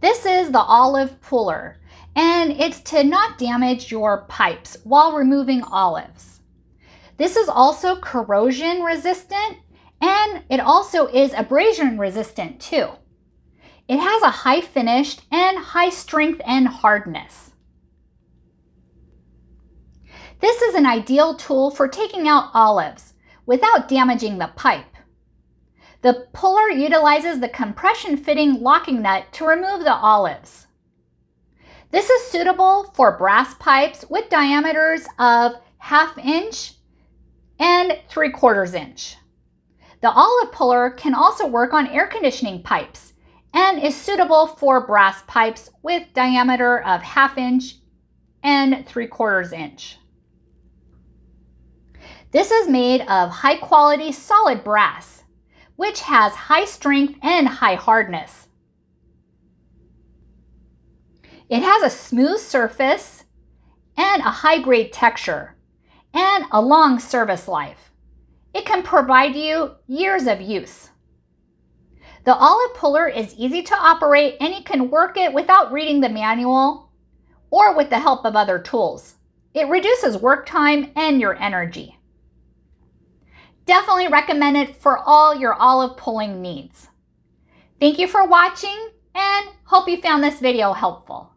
This is the olive puller, and it's to not damage your pipes while removing olives. This is also corrosion resistant, and it also is abrasion resistant too. It has a high finish and high strength and hardness. This is an ideal tool for taking out olives without damaging the pipe. The puller utilizes the compression fitting locking nut to remove the olives. This is suitable for brass pipes with diameters of 1/2 inch and 3/4 inch. The olive puller can also work on air conditioning pipes and is suitable for brass pipes with diameter of 1/2 inch and 3/4 inch. This is made of high quality solid brass, which has high strength and high hardness. It has a smooth surface and a high grade texture and a long service life. It can provide you years of use. The olive puller is easy to operate, and you can work it without reading the manual or with the help of other tools. It reduces work time and your energy. Definitely recommend it for all your olive pulling needs. Thank you for watching, and hope you found this video helpful.